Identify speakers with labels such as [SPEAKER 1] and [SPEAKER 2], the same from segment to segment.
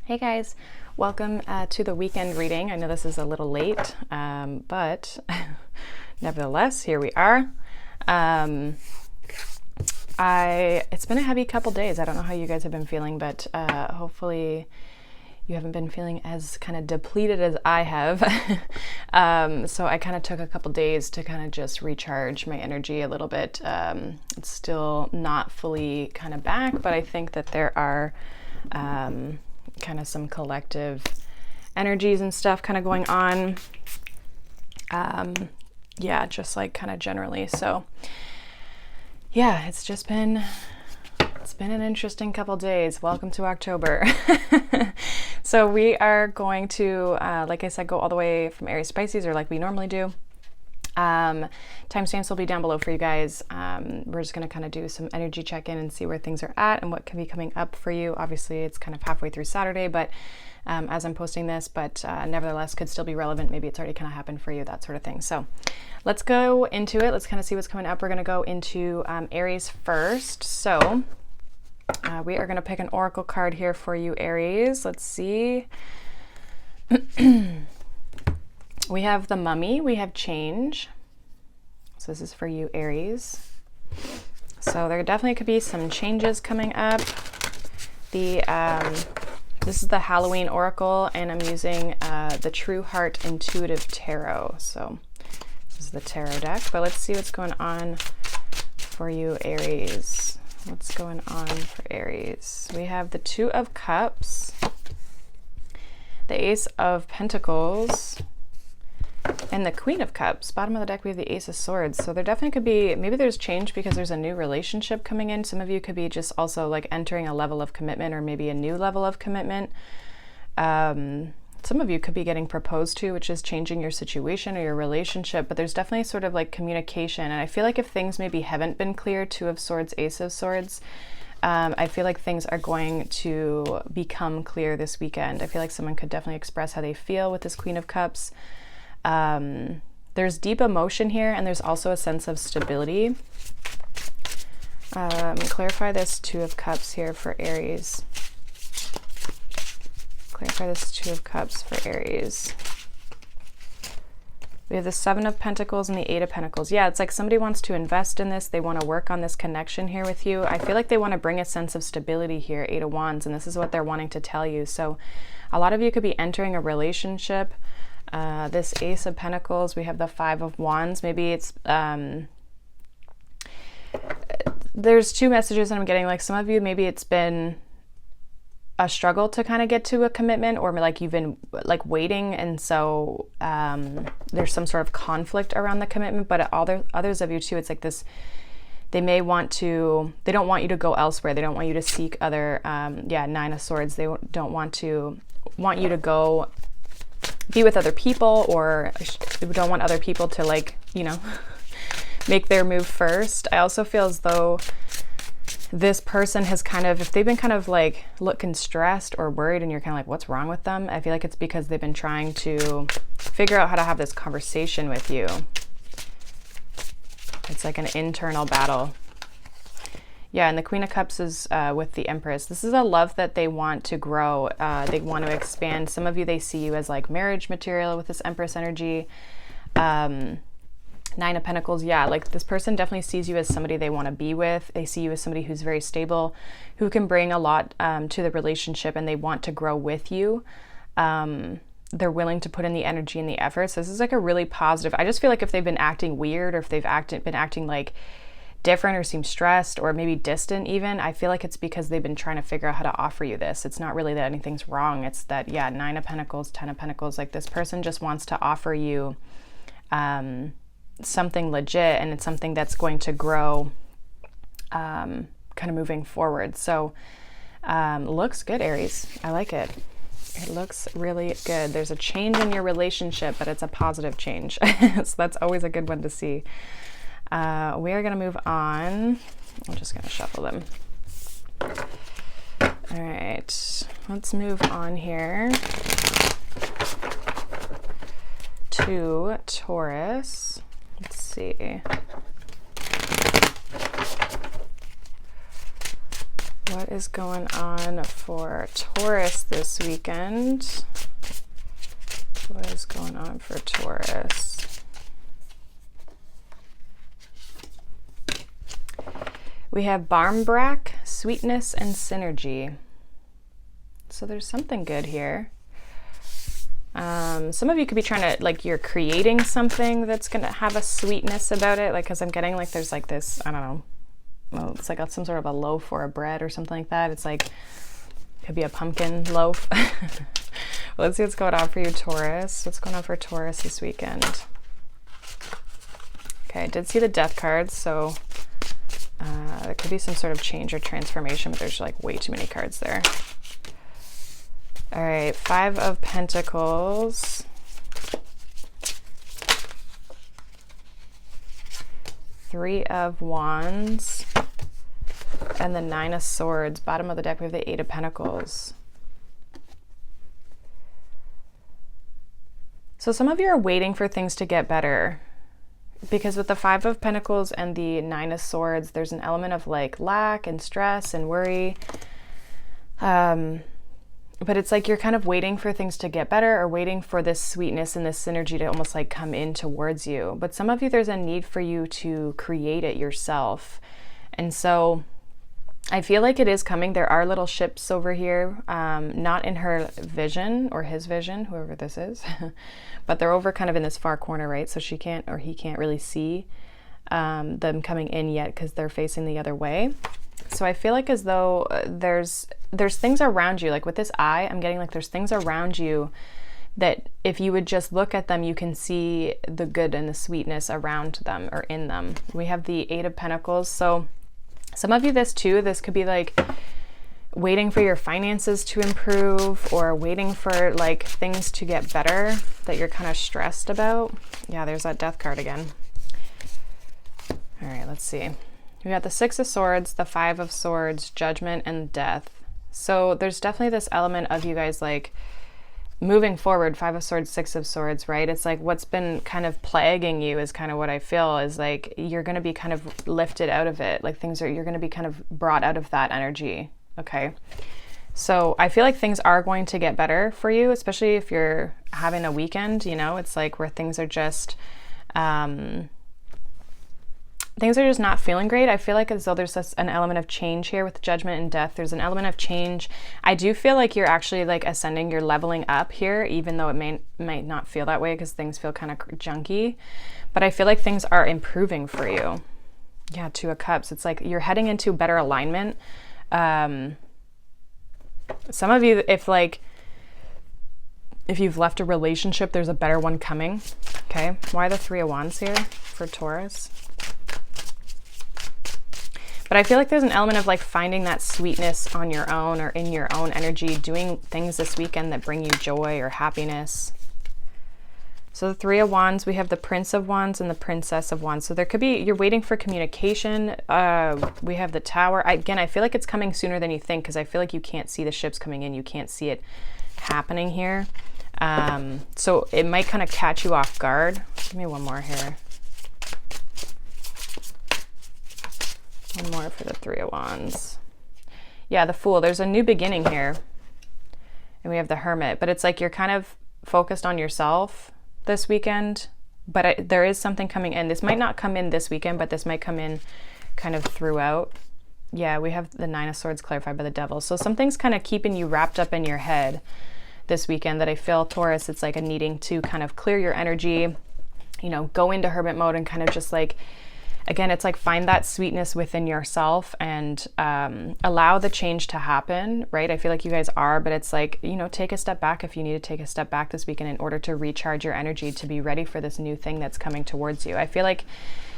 [SPEAKER 1] Hey guys, welcome to the weekend reading. I know this is a little late, but nevertheless, here we are. It's been a heavy couple days. I don't know how you guys have been feeling, but hopefully you haven't been feeling as kind of depleted as I have. So I kind of took a couple days to kind of just recharge my energy a little bit. It's still not fully kind of back, but I think that there are kind of some collective energies and stuff kind of going on. Yeah, just like kind of generally. So yeah, it's been an interesting couple days. Welcome to October. So we are going to, like I said, go all the way from Aries to Pisces, or like we normally do. Timestamps will be down below for you guys. We're just going to kind of do some energy check-in and see where things are at and what can be coming up for you. Obviously, it's kind of halfway through Saturday, but as I'm posting this, but nevertheless could still be relevant. Maybe it's already kind of happened for you, that sort of thing. So let's go into it. Let's kind of see what's coming up. We're going to go into Aries first. So we are going to pick an oracle card here for you, Aries. Let's see. We have the Mummy, we have change. So this is for you, Aries. So there definitely could be some changes coming up. This is the Halloween Oracle, and I'm using the True Heart Intuitive Tarot. So this is the tarot deck, but let's see what's going on for you, Aries. What's going on for Aries? We have the Two of Cups, the Ace of Pentacles, and the Queen of Cups. Bottom of the deck, we have the Ace of Swords. So there definitely could be, maybe there's change because there's a new relationship coming in. Some of you could be just also like entering a level of commitment, or maybe a new level of commitment. Some of you could be getting proposed to, which is changing your situation or your relationship, but there's definitely sort of like communication. And I feel like if things maybe haven't been clear, Two of Swords, Ace of Swords, I feel like things are going to become clear this weekend. I feel like someone could definitely express how they feel with this Queen of Cups. There's deep emotion here, and there's also a sense of stability. Clarify this Two of Cups here for Aries. Clarify this Two of Cups for Aries. We have the Seven of Pentacles and the Eight of Pentacles. Yeah, it's like somebody wants to invest in this. They want to work on this connection here with you. I feel like they want to bring a sense of stability here, Eight of Wands, and this is what they're wanting to tell you. So a lot of you could be entering a relationship. This Ace of Pentacles, we have the Five of Wands. Maybe it's, there's two messages that I'm getting. Like some of you, maybe it's been a struggle to kind of get to a commitment, or like you've been like waiting, and so there's some sort of conflict around the commitment. But others of you too, it's like this, they may want to, they don't want you to go elsewhere. They don't want you to seek other, Nine of Swords. They don't want you to go be with other people, or don't want other people to, like, you know, make their move first. I also feel as though this person has kind of, if they've been kind of like looking stressed or worried, and you're kind of like, what's wrong with them? I feel like it's because they've been trying to figure out how to have this conversation with you. It's like an internal battle. Yeah, and the Queen of Cups is with the Empress. This is a love that they want to grow. They want to expand. Some of you, they see you as like marriage material with this Empress energy. Nine of Pentacles, yeah, like this person definitely sees you as somebody they want to be with. They see you as somebody who's very stable, who can bring a lot to the relationship, and they want to grow with you. They're willing to put in the energy and the effort. So this is like a really positive. I just feel like if they've been acting weird, or if they've been acting like different, or seem stressed, or maybe distant even, I feel like it's because they've been trying to figure out how to offer you this. It's not really that anything's wrong. It's that, yeah, Nine of Pentacles, Ten of Pentacles, like this person just wants to offer you something legit, and it's something that's going to grow kind of moving forward. So looks good, Aries. I like it. It looks really good. There's a change in your relationship, but it's a positive change. So that's always a good one to see. We are going to move on. I'm just going to shuffle them. All right, let's move on here to Taurus. Let's see. What is going on for Taurus this weekend? What is going on for Taurus? We have Barmbrack, Sweetness, and Synergy. So there's something good here. Some of you could be trying to, like, you're creating something that's going to have a sweetness about it. Like, because I'm getting, like, there's, like, this, I don't know. Well, it's like some sort of a loaf or a bread or something like that. It's like, could be a pumpkin loaf. Let's see what's going on for you, Taurus. What's going on for Taurus this weekend? Okay, I did see the Death cards, so there could be some sort of change or transformation, but there's like way too many cards there. All right, 5 of Pentacles. 3 of Wands. And the 9 of Swords. Bottom of the deck, we have the 8 of Pentacles. So some of you are waiting for things to get better. Because with the 5 of Pentacles and the 9 of Swords, there's an element of like lack and stress and worry. But it's like you're kind of waiting for things to get better, or waiting for this sweetness and this synergy to almost like come in towards you. But some of you, there's a need for you to create it yourself. And so I feel like it is coming. There are little ships over here, not in her vision or his vision, whoever this is, but they're over kind of in this far corner, right? So she can't, or he can't really see them coming in yet because they're facing the other way. So I feel like as though there's things around you, like with this eye, I'm getting like there's things around you that if you would just look at them, you can see the good and the sweetness around them or in them. We have the 8 of Pentacles. So some of you, this could be like waiting for your finances to improve, or waiting for like things to get better that you're kind of stressed about. Yeah, there's that Death card again. All right, let's see. We got the 6 of Swords, the 5 of Swords, Judgment, and Death. So there's definitely this element of you guys like moving forward. 5 of Swords, 6 of Swords, right? It's like what's been kind of plaguing you is kind of what I feel is like you're going to be kind of lifted out of it. Like you're going to be kind of brought out of that energy. Okay. So I feel like things are going to get better for you, especially if you're having a weekend, you know, it's like where things are just, not feeling great. I feel like as though there's an element of change here with Judgment and Death. There's an element of change. I do feel like you're actually like ascending, you're leveling up here, even though it might not feel that way because things feel kind of junky. But I feel like things are improving for you. Yeah, 2 of Cups. It's like you're heading into better alignment. Some of you, if you've left a relationship, there's a better one coming. Okay. Why the 3 of Wands here for Taurus? But I feel like there's an element of like finding that sweetness on your own or in your own energy, doing things this weekend that bring you joy or happiness. So the 3 of Wands, we have the Prince of Wands and the Princess of Wands. So there could be, you're waiting for communication. We have the Tower. Again, I feel like it's coming sooner than you think because I feel like you can't see the ships coming in. You can't see it happening here. So it might kind of catch you off guard. Give me one more here. One more for the 3 of Wands. Yeah, the Fool. There's a new beginning here. And we have the Hermit. But it's like you're kind of focused on yourself this weekend. But there is something coming in. This might not come in this weekend, but this might come in kind of throughout. Yeah, we have the 9 of Swords clarified by the Devil. So something's kind of keeping you wrapped up in your head this weekend that I feel, Taurus, it's like a needing to kind of clear your energy, you know, go into hermit mode and kind of just like, again, it's like find that sweetness within yourself and allow the change to happen, right? I feel like you guys are, but it's like, you know, take a step back if you need to take a step back this weekend in order to recharge your energy to be ready for this new thing that's coming towards you. I feel like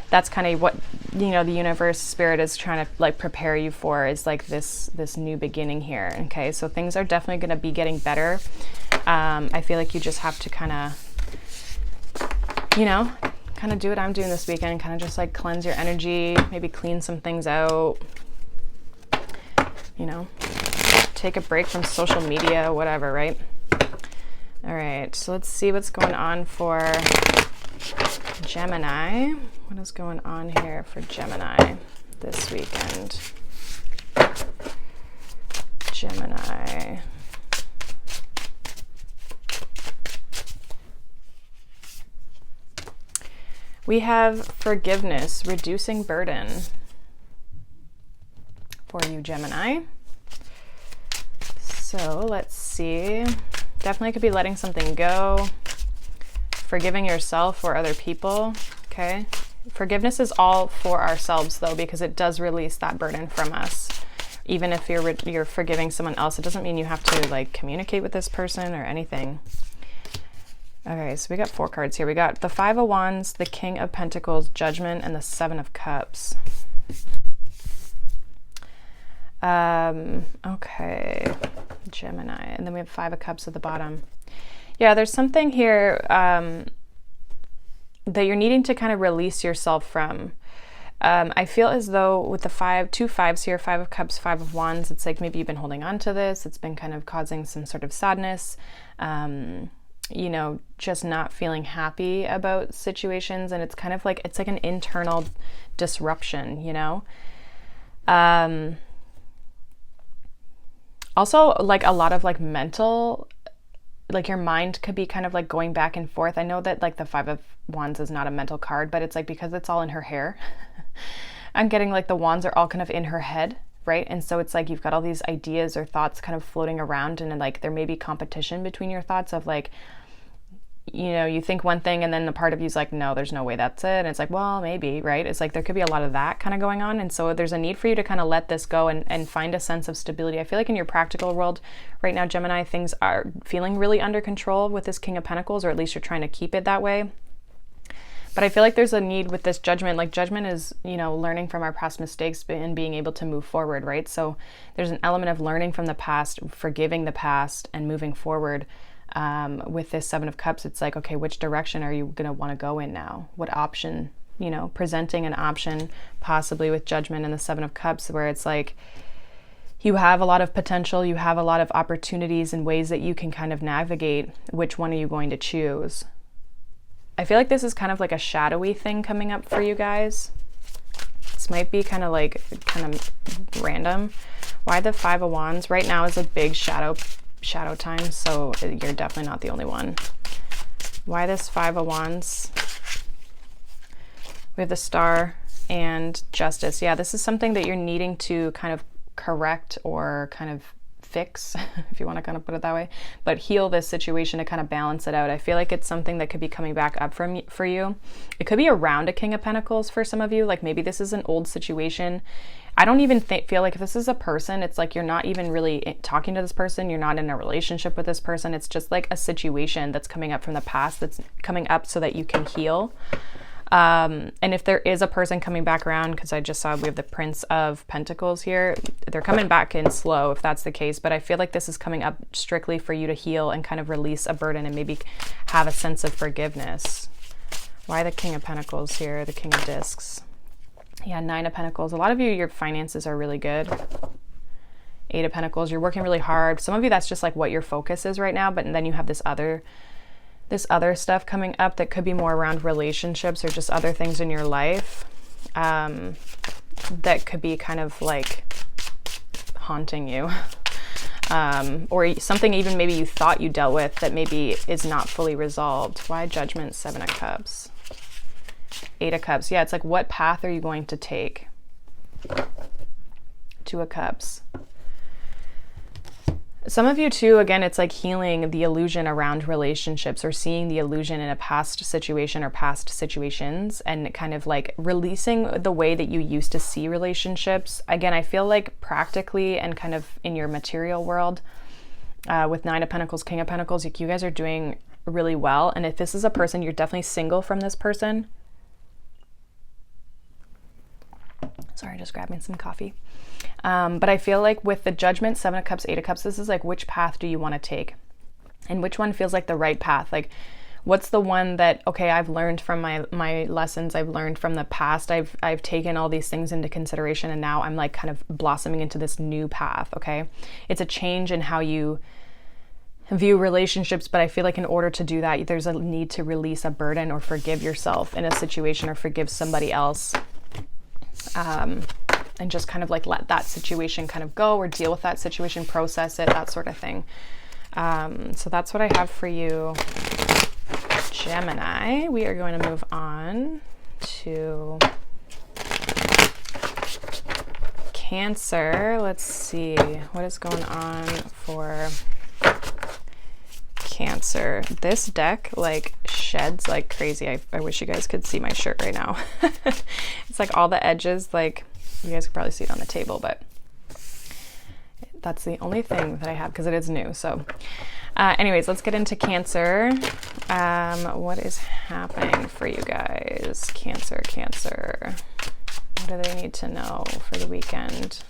[SPEAKER 1] that's kind of what, you know, the universe, spirit is trying to like prepare you for, is like this new beginning here. Okay, so things are definitely going to be getting better. I feel like you just have to kind of, you know, kind of do what I'm doing this weekend, kind of just like cleanse your energy, maybe clean some things out, you know, take a break from social media, whatever, right? All right, so let's see what's going on for Gemini. What is going on here for Gemini this weekend? Gemini. We have forgiveness, reducing burden for you, Gemini. So let's see. Definitely could be letting something go, forgiving yourself or other people, okay? Forgiveness is all for ourselves though, because it does release that burden from us. Even if you're forgiving someone else, it doesn't mean you have to like communicate with this person or anything. Okay, so we got 4 cards here. We got the 5 of Wands, the King of Pentacles, Judgment, and the 7 of Cups. Okay, Gemini, and then we have 5 of Cups at the bottom. Yeah, there's something here that you're needing to kind of release yourself from. I feel as though with the 2 5s here, 5 of Cups, 5 of Wands, it's like maybe you've been holding on to this. It's been kind of causing some sort of sadness, you know, just not feeling happy about situations. And it's kind of like, it's like an internal disruption, you know? Also like a lot of like mental, like your mind could be kind of like going back and forth. I know that like the 5 of Wands is not a mental card, but it's like because it's all in her hair, I'm getting like the wands are all kind of in her head, right? And so it's like you've got all these ideas or thoughts kind of floating around, and like there may be competition between your thoughts of like, you know, you think one thing and then the part of you's like, no, there's no way that's it. And it's like, well, maybe, right? It's like there could be a lot of that kind of going on. And so there's a need for you to kind of let this go and find a sense of stability. I feel like in your practical world right now, Gemini, things are feeling really under control with this King of Pentacles, or at least you're trying to keep it that way. But I feel like there's a need with this Judgment. Like Judgment is, you know, learning from our past mistakes and being able to move forward, right? So there's an element of learning from the past, forgiving the past, and moving forward. With this 7 of Cups, it's like, okay, which direction are you going to want to go in now? What option, you know, presenting an option possibly with Judgment and the 7 of Cups, where it's like you have a lot of potential, you have a lot of opportunities and ways that you can kind of navigate. Which one are you going to choose? I feel like this is kind of like a shadowy thing coming up for you guys. This might be kind of random. Why the 5 of Wands? Right now is a big shadow time, so you're definitely not the only one. Why this 5 of Wands? We have the Star and Justice. Yeah, this is something that you're needing to kind of correct or kind of fix, if you want to kind of put it that way, but heal this situation to kind of balance it out. I feel like it's something that could be coming back up for you. It could be around a King of Pentacles for some of you. Like maybe this is an old situation. I don't even feel like if this is a person, it's like you're not even really talking to this person. You're not in a relationship with this person. It's just like a situation that's coming up from the past that's coming up so that you can heal. And if there is a person coming back around, because I just saw we have the Prince of Pentacles here, they're coming back in slow if that's the case. But I feel like this is coming up strictly for you to heal and kind of release a burden and maybe have a sense of forgiveness. Why the King of Pentacles here, the King of Discs? Yeah, 9 of Pentacles. A lot of you, your finances are really good. 8 of Pentacles, you're working really hard. Some of you, that's just like what your focus is right now. But then you have this other stuff coming up that could be more around relationships or just other things in your life that could be kind of like haunting you. Or something even maybe you thought you dealt with that maybe is not fully resolved. Why Judgment? 7 of Cups. 8 of Cups. Yeah, it's like, what path are you going to take? 2 of Cups. Some of you too, again, it's like healing the illusion around relationships or seeing the illusion in a past situation or past situations and kind of like releasing the way that you used to see relationships. Again, I feel like practically and kind of in your material world with 9 of Pentacles, King of Pentacles, you guys are doing really well. And if this is a person, you're definitely single from this person. Sorry, just grabbing some coffee. But I feel like with the Judgment, 7 of Cups, 8 of Cups, this is like, which path do you want to take? And which one feels like the right path? Like, what's the one that, okay, I've learned from my lessons, I've learned from the past, I've taken all these things into consideration, and now I'm like kind of blossoming into this new path, okay? It's a change in how you view relationships, but I feel like in order to do that, there's a need to release a burden or forgive yourself in a situation or forgive somebody else. and just kind of like let that situation kind of go, or deal with that situation, process it, that sort of thing. So that's what I have for you, Gemini. We are going to move on to Cancer. Let's see what is going on for Cancer. This deck like sheds like crazy. I wish you guys could see my shirt right now. It's like all the edges, like you guys could probably see it on the table, but that's the only thing that I have because it is new. So anyways, let's get into Cancer. What is happening for you guys? Cancer. What do they need to know for the weekend?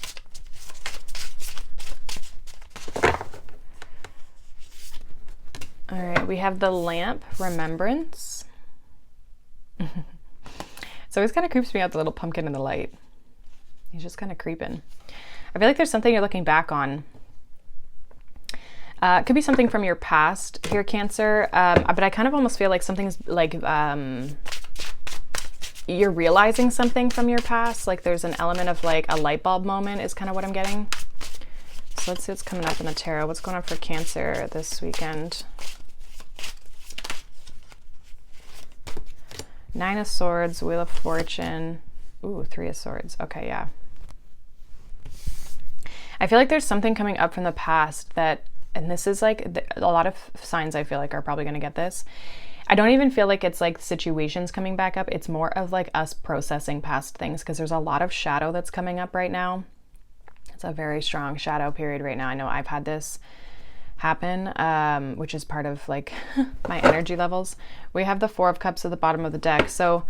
[SPEAKER 1] All right, we have the Lamp, Remembrance. So it kind of creeps me out, the little pumpkin in the light. He's just kind of creeping. I feel like there's something you're looking back on. It could be something from your past here, Cancer. But I kind of almost feel like something's like you're realizing something from your past. Like there's an element of like a light bulb moment is kind of what I'm getting. So let's see what's coming up in the tarot. What's going on for Cancer this weekend? Nine of Swords, Wheel of Fortune. Ooh, Three of Swords. Okay, yeah. I feel like there's something coming up from the past that, and this is like, a lot of signs I feel like are probably going to get this. I don't even feel like it's like situations coming back up. It's more of like us processing past things, because there's a lot of shadow that's coming up right now. It's a very strong shadow period right now. I know I've had this happen, which is part of like my energy levels. We have the Four of Cups at the bottom of the deck. So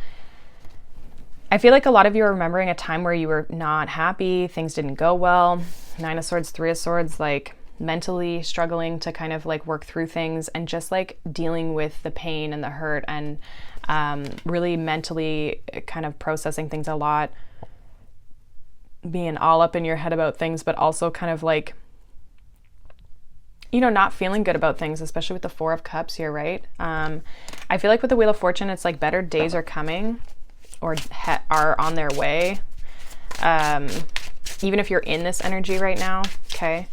[SPEAKER 1] I feel like a lot of you are remembering a time where you were not happy, things didn't go well. Nine of Swords, Three of Swords, like mentally struggling to kind of like work through things, and just like dealing with the pain and the hurt, and really mentally kind of processing things a lot, being all up in your head about things, but also kind of like, you know, not feeling good about things, especially with the Four of Cups here, right? I feel like with the Wheel of Fortune, it's like better days are coming, or are on their way. Even if you're in this energy right now, okay?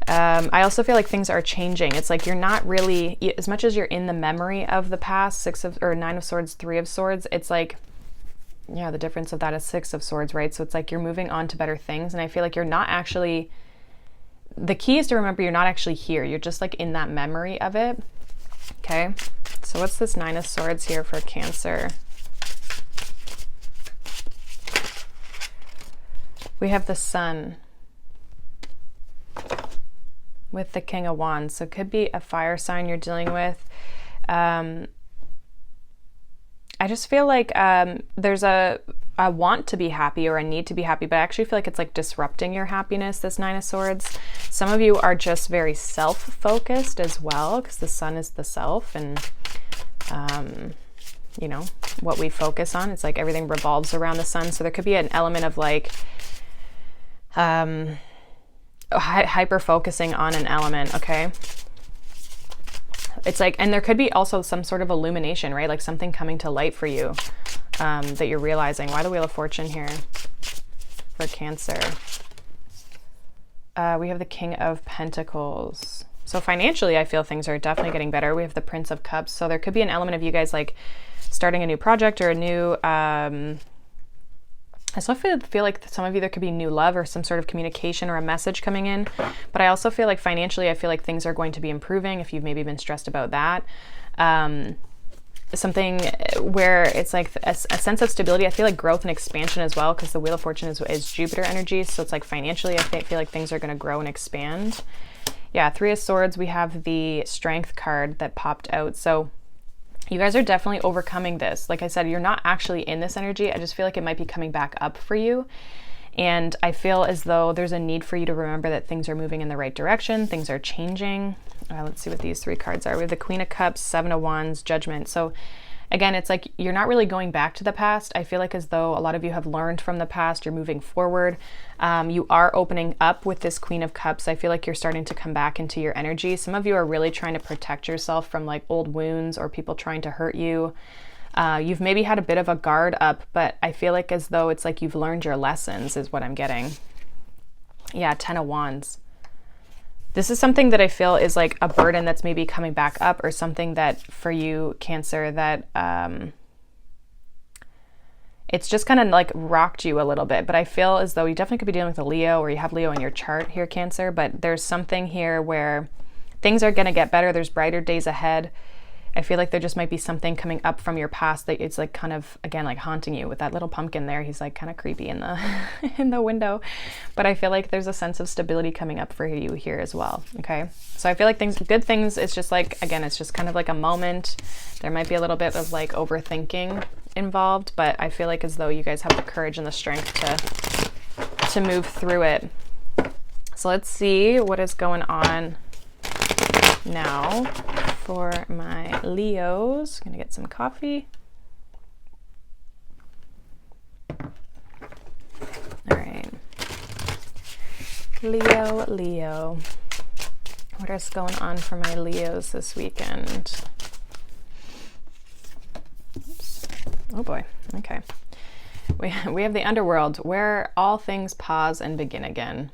[SPEAKER 1] I also feel like things are changing. It's like you're not really, as much as you're in the memory of the past, Nine of Swords, Three of Swords, it's like, yeah, the difference of that is Six of Swords, right? So it's like you're moving on to better things. And I feel like you're not actually, the key is to remember you're not actually here. You're just like in that memory of it. Okay. So what's this Nine of Swords here for Cancer? We have the Sun with the King of Wands. So it could be a fire sign you're dealing with. I just feel like there's a want to be happy, or a need to be happy, but I actually feel like it's like disrupting your happiness, this Nine of Swords. Some of you are just very self-focused as well, because the Sun is the self, and you know, what we focus on. It's like everything revolves around the Sun. So there could be an element of like hyper focusing on an element, okay? It's like, and there could be also some sort of illumination, right? Like something coming to light for you that you're realizing. Why the Wheel of Fortune here for Cancer? We have the King of Pentacles. So financially, I feel things are definitely getting better. We have the Prince of Cups. So there could be an element of you guys like starting a new project, or a new, I still feel like some of you, there could be new love or some sort of communication or a message coming in. But I also feel like financially, I feel like things are going to be improving if you've maybe been stressed about that. Something where it's like a sense of stability. I feel like growth and expansion as well, because the Wheel of Fortune is Jupiter energy. So it's like financially, I feel like things are going to grow and expand. Yeah, Three of Swords, we have the Strength card that popped out. So you guys are definitely overcoming this. Like I said, you're not actually in this energy. I just feel like it might be coming back up for you. And I feel as though there's a need for you to remember that things are moving in the right direction. Things are changing. Let's see what these three cards are. We have the Queen of Cups, Seven of Wands, Judgment. So again, it's like you're not really going back to the past. I feel like as though a lot of you have learned from the past. You're moving forward. You are opening up with this Queen of Cups. I feel like you're starting to come back into your energy. Some of you are really trying to protect yourself from like old wounds or people trying to hurt you. You've maybe had a bit of a guard up, but I feel like as though it's like you've learned your lessons is what I'm getting. Yeah, 10 of Wands. This is something that I feel is like a burden that's maybe coming back up, or something that for you, Cancer, that it's just kind of like rocked you a little bit. But I feel as though you definitely could be dealing with a Leo, or you have Leo in your chart here, Cancer. But there's something here where things are going to get better. There's brighter days ahead. I feel like there just might be something coming up from your past that it's like kind of, again, like haunting you with that little pumpkin there. He's like kind of creepy in the in the window. But I feel like there's a sense of stability coming up for you here as well. Okay. So I feel like good things, it's just like, again, it's just kind of like a moment. There might be a little bit of like overthinking involved, but I feel like as though you guys have the courage and the strength to move through it. So let's see what is going on now for my Leos. Gonna get some coffee. All right. Leo. What is going on for my Leos this weekend? Oops. Oh boy. Okay. We have the underworld, where all things pause and begin again.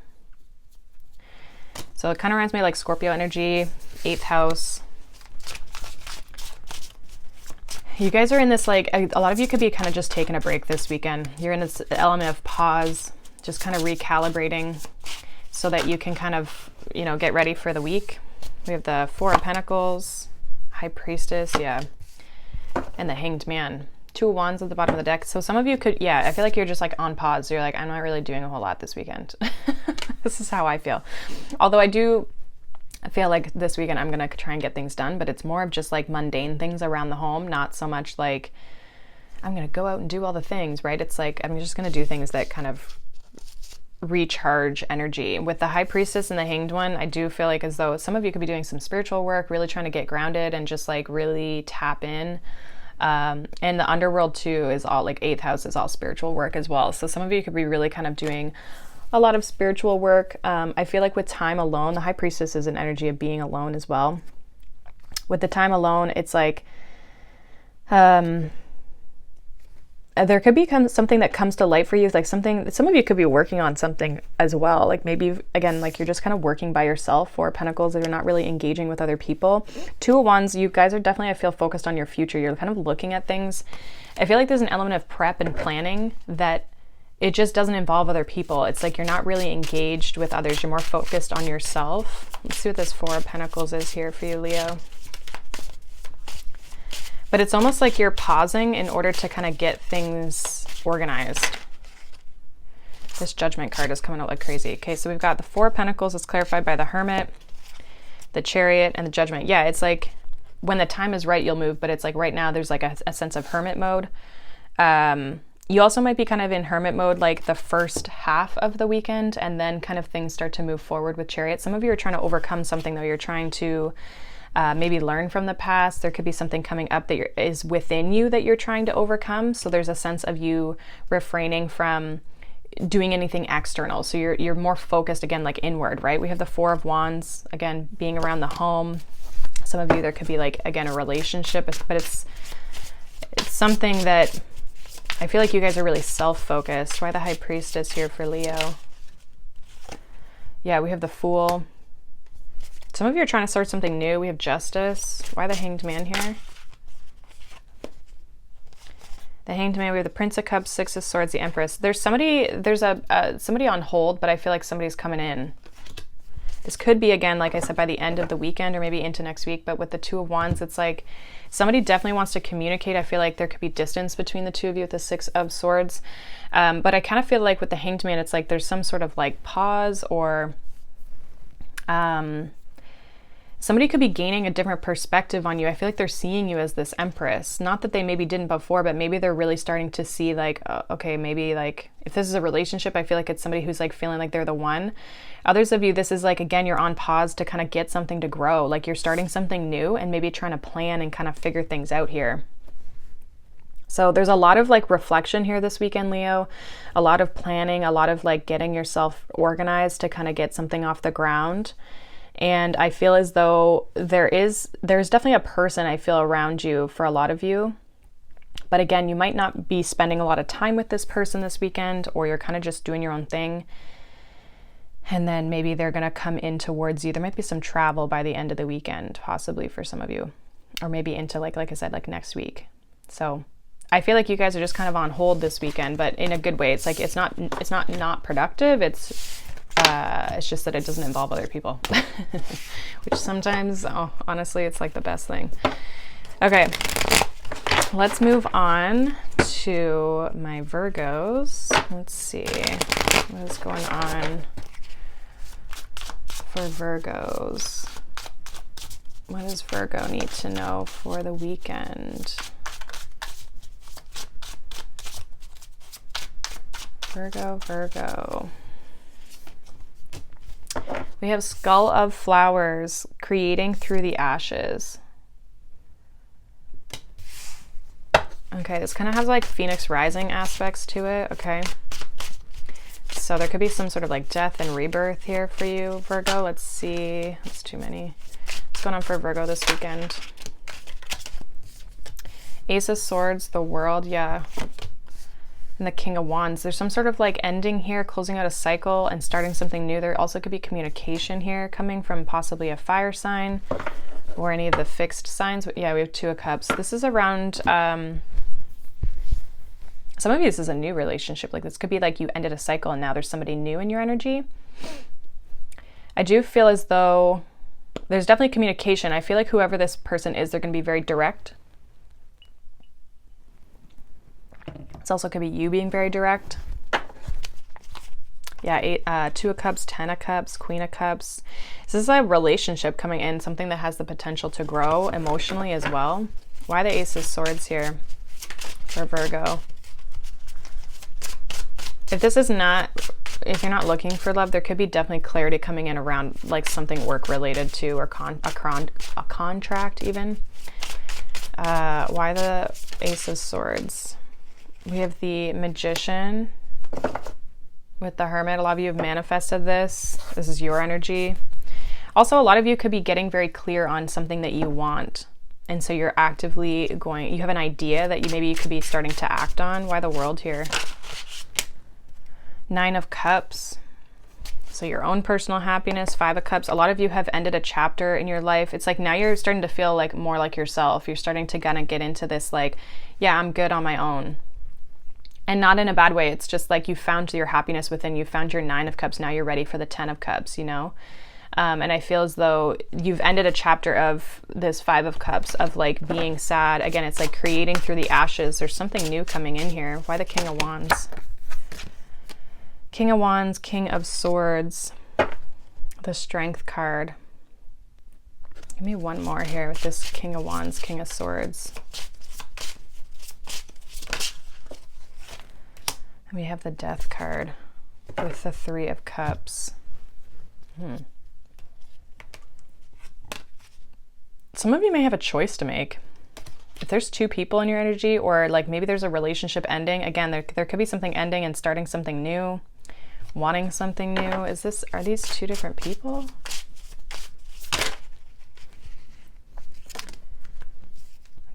[SPEAKER 1] So it kind of reminds me of like Scorpio energy, 8th house. You guys are in this, like, a lot of you could be kind of just taking a break this weekend. You're in this element of pause, just kind of recalibrating so that you can kind of, you know, get ready for the week. We have the 4 of Pentacles, High Priestess, yeah, and the Hanged Man. 2 of Wands at the bottom of the deck. So some of you could, yeah, I feel like you're just like on pause. You're like, I'm not really doing a whole lot this weekend. This is how I feel. Although I feel like this weekend I'm going to try and get things done, but it's more of just like mundane things around the home, not so much like I'm going to go out and do all the things, right? It's like I'm just going to do things that kind of recharge energy. With the High Priestess and the Hanged One, I do feel like as though some of you could be doing some spiritual work, really trying to get grounded and just like really tap in. And the underworld too is all like 8th house is all spiritual work as well. So some of you could be really kind of doing a lot of spiritual work. I feel like with time alone, the High Priestess is an energy of being alone as well. With the time alone, it's like there could be something that comes to light for you, like something, some of you could be working on something as well. Like maybe, again, like you're just kind of working by yourself. 4 of Pentacles, that you're not really engaging with other people. 2 of Wands, you guys are definitely, I feel, focused on your future. You're kind of looking at things. I feel like there's an element of prep and planning that it just doesn't involve other people. It's like you're not really engaged with others. You're more focused on yourself. Let's see what this 4 of Pentacles is here for you, Leo. But it's almost like you're pausing in order to kind of get things organized. This Judgment card is coming out like crazy. Okay, so we've got the 4 of Pentacles is clarified by the Hermit, the Chariot, and the Judgment. Yeah, it's like when the time is right, you'll move, but it's like right now there's like a sense of Hermit mode. You also might be kind of in Hermit mode like the first half of the weekend, and then kind of things start to move forward with Chariot. Some of you are trying to overcome something though. You're trying to maybe learn from the past. There could be something coming up that is within you that you're trying to overcome. So there's a sense of you refraining from doing anything external. So you're more focused again, like inward, right? We have the 4 of Wands, again, being around the home. Some of you, there could be like, again, a relationship, but it's something that I feel like you guys are really self-focused. Why the High Priestess here for Leo? Yeah, we have the Fool. Some of you are trying to start something new. We have Justice. Why the Hanged Man here? The Hanged Man, we have the Prince of Cups, 6 of Swords, the Empress. There's somebody on hold, but I feel like somebody's coming in. This could be, again, like I said, by the end of the weekend or maybe into next week. But with the 2 of Wands, it's like somebody definitely wants to communicate. I feel like there could be distance between the two of you with the 6 of Swords. But I kind of feel like with the Hanged Man, it's like there's some sort of like pause, or somebody could be gaining a different perspective on you. I feel like they're seeing you as this Empress. Not that they maybe didn't before, but maybe they're really starting to see like, okay, maybe like if this is a relationship, I feel like it's somebody who's like feeling like they're the one. Others of you, this is like, again, you're on pause to kind of get something to grow. Like you're starting something new and maybe trying to plan and kind of figure things out here. So there's a lot of like reflection here this weekend, Leo. A lot of planning, a lot of like getting yourself organized to kind of get something off the ground. And I feel as though there's definitely a person I feel around you for a lot of you But again, you might not be spending a lot of time with this person this weekend, or you're kind of just doing your own thing. And then maybe they're going to come in towards you. There might be some travel by the end of the weekend, possibly for some of you, or maybe into like I said, like next week. So I feel like you guys are just kind of on hold this weekend, but in a good way. It's like, it's not productive. It's just that it doesn't involve other people, which sometimes, honestly, it's like the best thing. Okay. Let's move on to my Virgos. Let's see what is going on for Virgos. What does Virgo need to know for the weekend? Virgo. We have Skull of Flowers, creating through the ashes. Okay, this kind of has like Phoenix Rising aspects to it, okay? So there could be some sort of like death and rebirth here for you, Virgo. Let's see. That's too many. What's going on for Virgo this weekend? Ace of Swords, the World, yeah. And the King of Wands. There's some sort of like ending here, closing out a cycle and starting something new. There also could be communication here coming from possibly a fire sign or any of the fixed signs. Yeah, we have Two of Cups. This is around... some of you, this is a new relationship. Like this could be like you ended a cycle and now there's somebody new in your energy. I do feel as though there's definitely communication. I feel like whoever this person is, they're going to be very direct. This also could be you being very direct. Yeah, Two of Cups, Ten of Cups, Queen of Cups. This is a relationship coming in, something that has the potential to grow emotionally as well. Why the Ace of Swords here for Virgo? If you're not looking for love, there could be definitely clarity coming in around like something work related to, or a contract even. Why the Ace of Swords? We have the Magician with the Hermit. A lot of you have manifested this. This is your energy. Also, a lot of you could be getting very clear on something that you want. And so you're actively you have an idea that you could be starting to act on. Why the World here? Nine of Cups. So your own personal happiness. Five of Cups. A lot of you have ended a chapter in your life. It's like now you're starting to feel like more like yourself. You're starting to kind of get into this like, yeah, I'm good on my own. And not in a bad way. It's just like you found your happiness within. You found your Nine of Cups. Now you're ready for the Ten of Cups, you know? And I feel as though you've ended a chapter of this Five of Cups of like being sad. Again, it's like creating through the ashes. There's something new coming in here. Why the King of Wands? King of Wands, King of Swords, the Strength card. Give me one more here with this King of Wands, King of Swords. And we have the Death card with the Three of Cups. Some of you may have a choice to make. If there's two people in your energy, or like maybe there's a relationship ending, again, there could be something ending and starting something new, wanting something new. Are these two different people?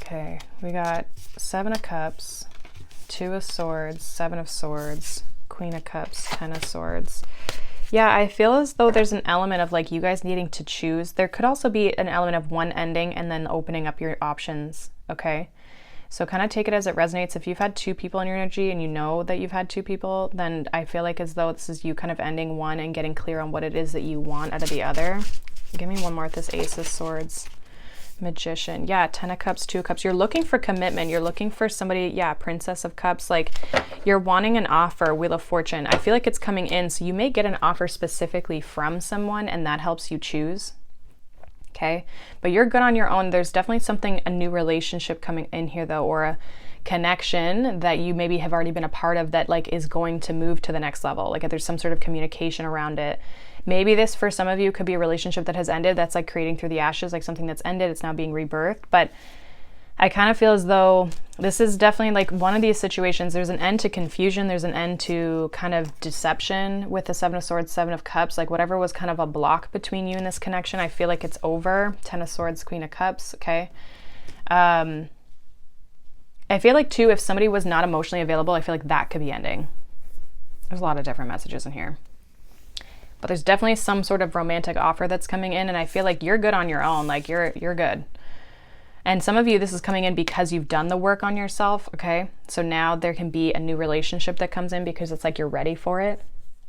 [SPEAKER 1] Okay, we got Seven of Cups, Two of Swords, Seven of Swords, Queen of Cups, Ten of Swords. Yeah, I feel as though there's an element of like you guys needing to choose. There could also be an element of one ending and then opening up your options, okay? So kind of take it as it resonates. If you've had two people in your energy and you know that you've had two people, then I feel like as though this is you kind of ending one and getting clear on what it is that you want out of the other. Give me one more with this Ace of Swords. Magician. Yeah, Ten of Cups, Two of Cups. You're looking for commitment. You're looking for somebody, yeah, Princess of Cups. Like you're wanting an offer, Wheel of Fortune. I feel like it's coming in. So you may get an offer specifically from someone and that helps you choose. Okay. But you're good on your own. There's definitely a new relationship coming in here though, or a connection that you maybe have already been a part of that like is going to move to the next level. Like if there's some sort of communication around it. Maybe this for some of you could be a relationship that has ended, that's like creating through the ashes, like something that's ended, it's now being rebirthed. But I kind of feel as though this is definitely like one of these situations. There's an end to confusion. There's an end to kind of deception with the Seven of Swords, Seven of Cups, like whatever was kind of a block between you and this connection. I feel like it's over. Ten of Swords, Queen of Cups. Okay. And I feel like too, if somebody was not emotionally available, I feel like that could be ending. There's a lot of different messages in here. But there's definitely some sort of romantic offer that's coming in, and I feel like you're good on your own. Like you're good. And some of you, this is coming in because you've done the work on yourself, okay? So now there can be a new relationship that comes in because it's like you're ready for it.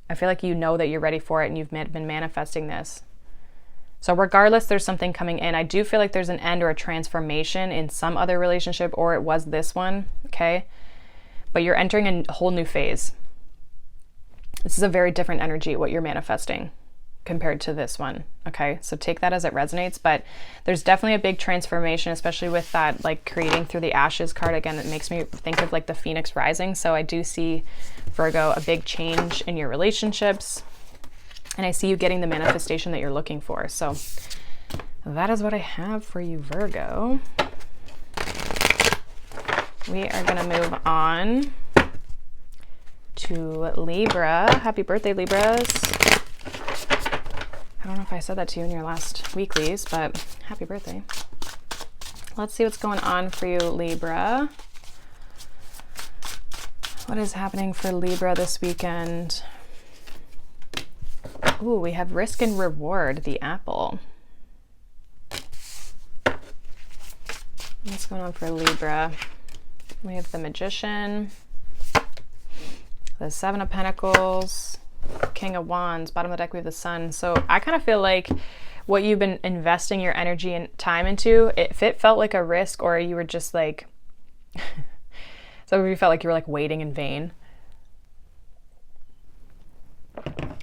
[SPEAKER 1] I feel like you know that you're ready for it and you've been manifesting this. So regardless, there's something coming in. I do feel like there's an end or a transformation in some other relationship, or it was this one, okay? But you're entering a whole new phase. This is a very different energy, what you're manifesting compared to this one, okay? So take that as it resonates, but there's definitely a big transformation, especially with that like creating through the ashes card. Again, it makes me think of like the Phoenix rising. So I do see, Virgo, a big change in your relationships, and I see you getting the manifestation that you're looking for. So that is what I have for you, Virgo. We are gonna move on to Libra. Happy birthday, Libras. I don't know if I said that to you in your last weeklies, but happy birthday. Let's see what's going on for you, Libra. What is happening for Libra this weekend? Ooh, we have risk and reward, the apple. What's going on for Libra? We have the Magician, the Seven of Pentacles, King of Wands. Bottom of the deck, we have the Sun. So I kind of feel like what you've been investing your energy and time into, if it felt like a risk, or you were just like, so you felt like you were like waiting in vain.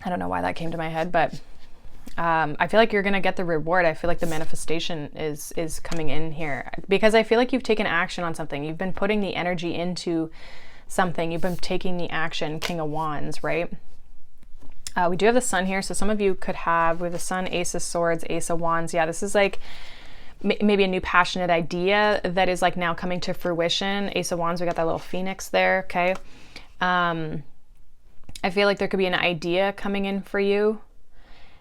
[SPEAKER 1] I don't know why that came to my head, but I feel like you're going to get the reward. I feel like the manifestation is coming in here because I feel like you've taken action on something. You've been putting the energy into something. You've been taking the action. King of Wands, right? We do have the Sun here. So some of you could have, we have the Sun, Ace of Swords, Ace of Wands. Yeah, this is like maybe a new passionate idea that is like now coming to fruition. Ace of Wands, we got that little Phoenix there. Okay. I feel like there could be an idea coming in for you.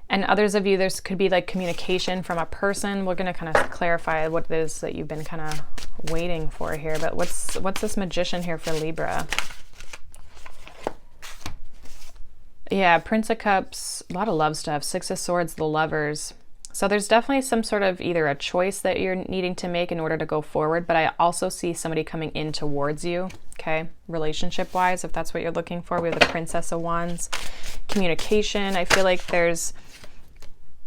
[SPEAKER 1] And others of you, there's could be like communication from a person. We're going to kind of clarify what it is that you've been kind of waiting for here. But what's this Magician here for Libra? Yeah, Prince of Cups, a lot of love stuff. Six of Swords, the Lovers. So there's definitely some sort of either a choice that you're needing to make in order to go forward, but I also see somebody coming in towards you, okay, relationship-wise, if that's what you're looking for. We have the Princess of Wands. Communication, I feel like there's,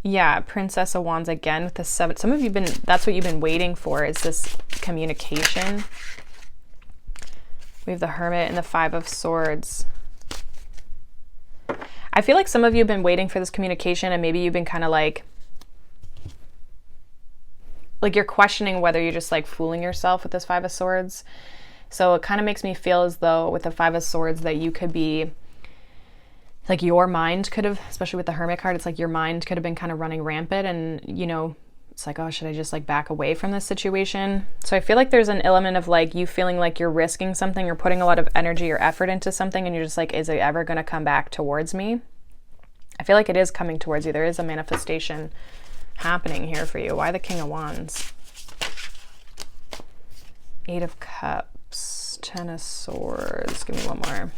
[SPEAKER 1] yeah, Princess of Wands again with the Seven. Some of you that's what you've been waiting for, is this communication. We have the Hermit and the Five of Swords. I feel like some of you have been waiting for this communication, and maybe you've been kind of like you're questioning whether you're just like fooling yourself with this Five of Swords. So it kind of makes me feel as though with the Five of Swords that you could be like, your mind could have, especially with the Hermit card, it's like your mind could have been kind of running rampant, and you know, it's like, oh, should I just like back away from this situation? So I feel like there's an element of like you feeling like you're risking something, you're putting a lot of energy or effort into something, and you're just like, is it ever going to come back towards me? I feel like it is coming towards you. There is a manifestation happening here for you. Why the King of Wands? Eight of Cups, Ten of Swords. Give me one more.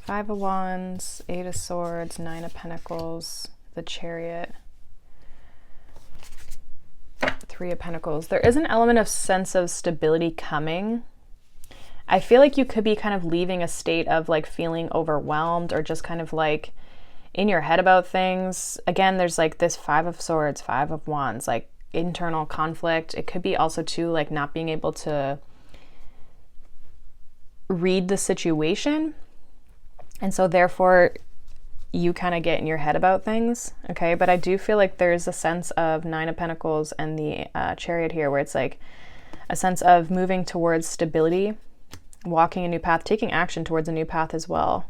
[SPEAKER 1] Five of Wands, Eight of Swords, Nine of Pentacles, the Chariot, Three of Pentacles. There is an element of sense of stability coming. I feel like you could be kind of leaving a state of like feeling overwhelmed or just kind of like in your head about things. Again, there's like this Five of Swords, Five of Wands, like internal conflict. It could be also too like not being able to read the situation. And so therefore you kind of get in your head about things. Okay. But I do feel like there's a sense of Nine of Pentacles and the Chariot here, where it's like a sense of moving towards stability, walking a new path, taking action towards a new path as well.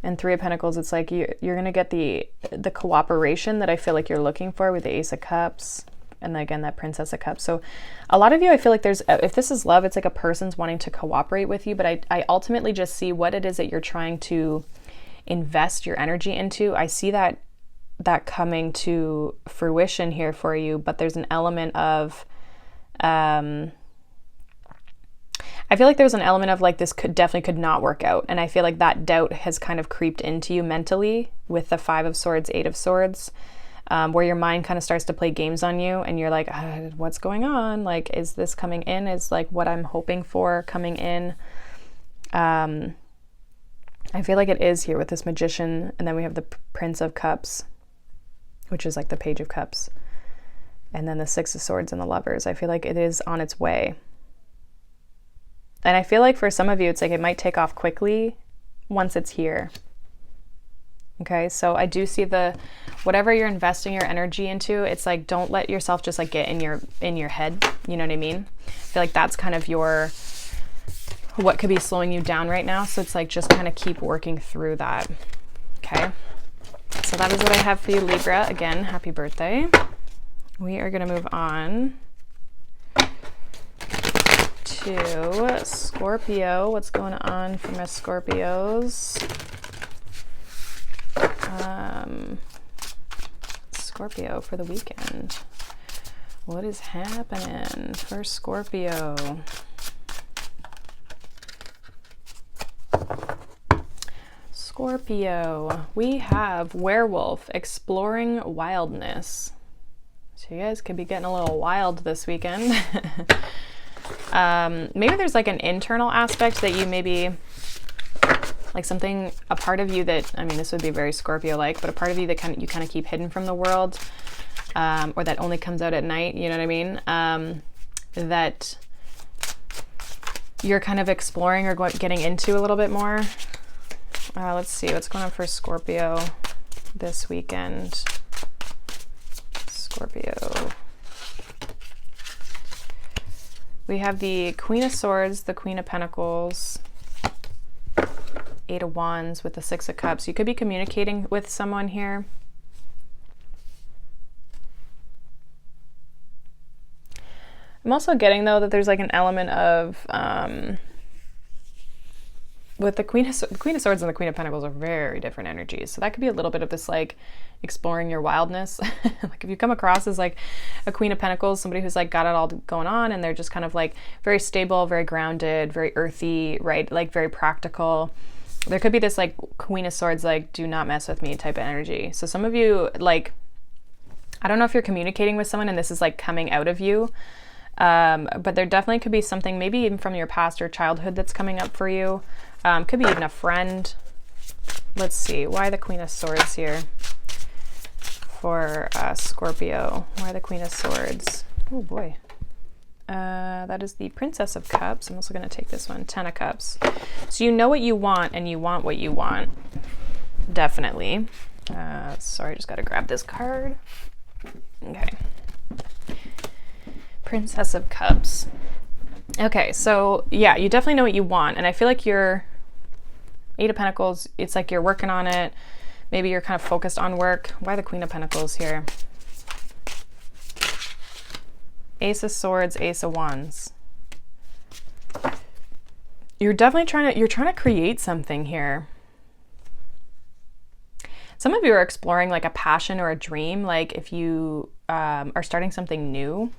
[SPEAKER 1] And Three of Pentacles, it's like you're going to get the cooperation that I feel like you're looking for with the Ace of Cups. And again, that Princess of Cups. So a lot of you, I feel like there's, if this is love, it's like a person's wanting to cooperate with you. But I ultimately just see what it is that you're trying to invest your energy into. I see that that coming to fruition here for you, but there's an element of, I feel like there's an element of like, this definitely could not work out. And I feel like that doubt has kind of creeped into you mentally with the 5 of Swords, 8 of Swords, where your mind kind of starts to play games on you and you're like, what's going on? Like, is this coming in? Is like what I'm hoping for coming in? I feel like it is here with this Magician. And then we have the Prince of Cups, which is like the Page of Cups. And then the 6 of Swords and the Lovers. I feel like it is on its way. And I feel like for some of you, it's like it might take off quickly once it's here. Okay, so I do see whatever you're investing your energy into, it's like, don't let yourself just like get in your head. You know what I mean? I feel like that's kind of what could be slowing you down right now. So it's like, just kind of keep working through that. Okay. So that is what I have for you, Libra. Again, happy birthday. We are going to move on to Scorpio. What's going on for my Scorpios? Scorpio for the weekend. What is happening for Scorpio? Scorpio, we have Werewolf, exploring wildness. So you guys could be getting a little wild this weekend. Maybe there's like an internal aspect that you maybe, like something, a part of you that, I mean, this would be very Scorpio-like, but a part of you that you kind of keep hidden from the world, or that only comes out at night, you know what I mean? That you're kind of exploring or getting into a little bit more. Let's see what's going on for Scorpio this weekend. Scorpio. We have the Queen of Swords, the Queen of Pentacles, 8 of Wands with the 6 of Cups. You could be communicating with someone here. I'm also getting, though, that there's like an element of, with the Queen of Swords and the Queen of Pentacles are very different energies. So that could be a little bit of this like exploring your wildness. Like if you come across as like a Queen of Pentacles, somebody who's like got it all going on and they're just kind of like very stable, very grounded, very earthy, right? Like very practical. There could be this like Queen of Swords, like do not mess with me type of energy. So some of you, like, I don't know if you're communicating with someone and this is like coming out of you. But there definitely could be something maybe even from your past or childhood that's coming up for you. Could be even a friend. Let's see. Why the Queen of Swords here for Scorpio? Why the Queen of Swords? Oh boy. That is the Princess of Cups. I'm also going to take this one. 10 of Cups. So you know what you want and you want what you want. Definitely. Sorry, just got to grab this card. Okay. Princess of Cups. Okay, so yeah, you definitely know what you want. And I feel like you're 8 of Pentacles, it's like you're working on it. Maybe you're kind of focused on work. Why the Queen of Pentacles here? Ace of Swords, Ace of Wands. You're definitely trying to create something here. Some of you are exploring like a passion or a dream, like if you are starting something new.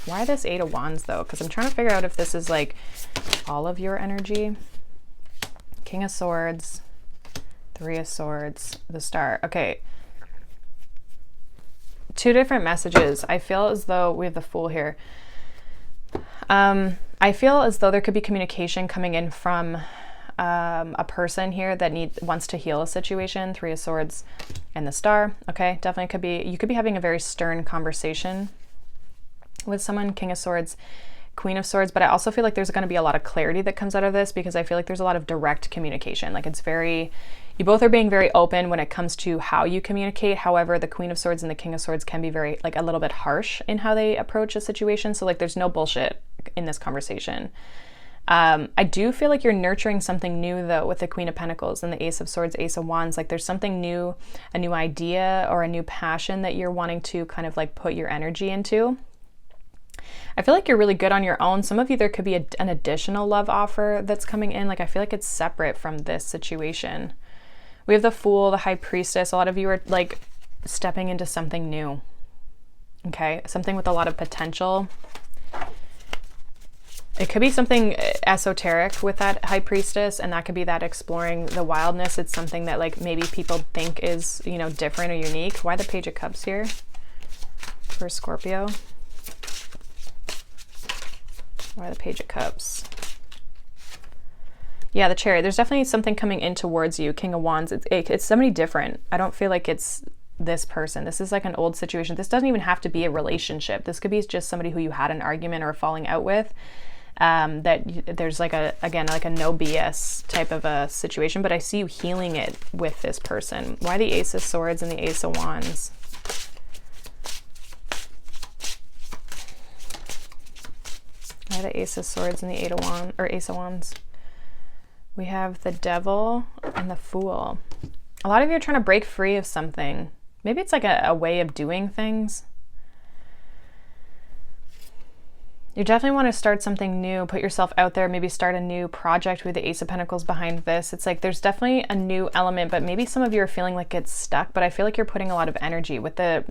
[SPEAKER 1] Why this 8 of Wands though? Because I'm trying to figure out if this is like all of your energy. King of Swords, 3 of Swords, the Star. Okay. 2 different messages. I feel as though we have the Fool here. I feel as though there could be communication coming in from a person here that wants to heal a situation. 3 of Swords and the Star. Okay, definitely could be, you could be having a very stern conversation with someone. King of Swords, Queen of Swords, but I also feel like there's going to be a lot of clarity that comes out of this because I feel like there's a lot of direct communication. Like it's very, you both are being very open when it comes to how you communicate. However, the Queen of Swords and the King of Swords can be very, like a little bit harsh in how they approach a situation. So like there's no bullshit in this conversation. I do feel like you're nurturing something new though with the Queen of Pentacles and the Ace of Swords, Ace of Wands. Like there's something new, a new idea or a new passion that you're wanting to kind of like put your energy into. I feel like you're really good on your own. Some of you, there could be an additional love offer that's coming in. Like I feel like it's separate from this situation. We have the Fool, the High Priestess. A lot of you are like stepping into something new. Okay, something with a lot of potential. It could be something esoteric with that High Priestess, and that could be that exploring the wildness. It's something that like maybe people think is, you know, different or unique. Why the Page of Cups here for Scorpio? Why the Page of Cups? Yeah, the Chariot. There's definitely something coming in towards you. King of Wands. It's somebody different. I don't feel like it's this person. This is like an old situation. This doesn't even have to be a relationship. This could be just somebody who you had an argument or a falling out with. There's like again, like a no BS type of a situation, but I see you healing it with this person. Why the Ace of Swords and the Ace of Wands? Why the Ace of Swords and the Ace of Wands? We have the Devil and the Fool. A lot of you are trying to break free of something. Maybe it's like a way of doing things. You definitely want to start something new, put yourself out there, maybe start a new project with the Ace of Pentacles behind this. It's like there's definitely a new element, but maybe some of you are feeling like it's stuck, but I feel like you're putting a lot of energy. With the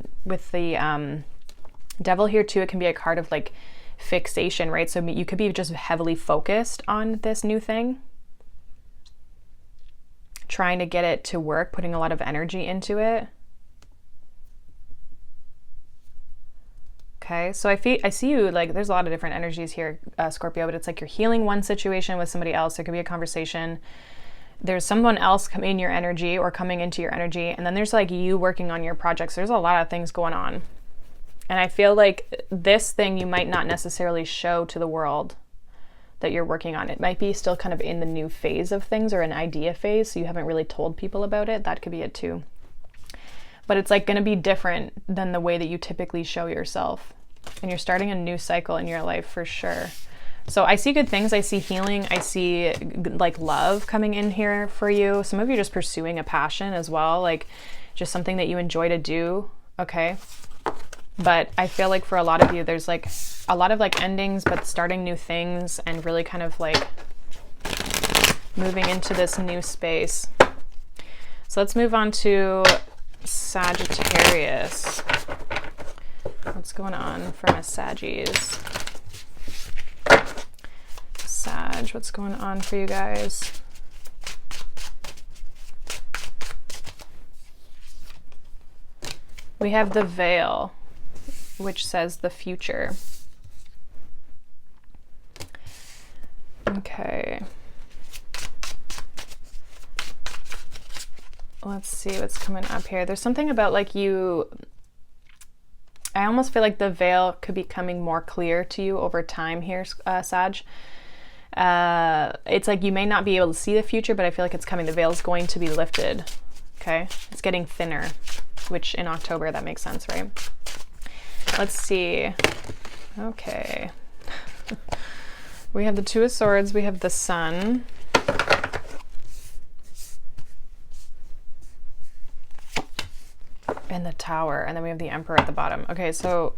[SPEAKER 1] Devil here too, it can be a card of like fixation, right? So you could be just heavily focused on this new thing, trying to get it to work, putting a lot of energy into it. Okay, so I see you, like, there's a lot of different energies here, Scorpio, but it's like you're healing one situation with somebody else. There could be a conversation. There's someone else coming in your energy or coming into your energy, and then there's like you working on your projects. There's a lot of things going on. And I feel like this thing you might not necessarily show to the world that you're working on. It might be still kind of in the new phase of things or an idea phase, so you haven't really told people about it. That could be it too. But it's like going to be different than the way that you typically show yourself. And you're starting a new cycle in your life for sure. So I see good things. I see healing. I see like love coming in here for you. Some of you are just pursuing a passion as well, like just something that you enjoy to do. Okay. But I feel like for a lot of you, there's like a lot of like endings, but starting new things and really kind of like moving into this new space. So let's move on to Sagittarius. What's going on for my Saggies? Sag, what's going on for you guys? We have the Veil, which says the future. Okay. Let's see what's coming up here. There's something about like you, I almost feel like the veil could be coming more clear to you over time here, Sag. It's like you may not be able to see the future, but I feel like it's coming. The veil is going to be lifted. Okay. It's getting thinner, which in October, that makes sense, right? Let's see. Okay. We have the Two of Swords. We have the Sun. And the Tower, and then we have the Emperor at the bottom. Okay, so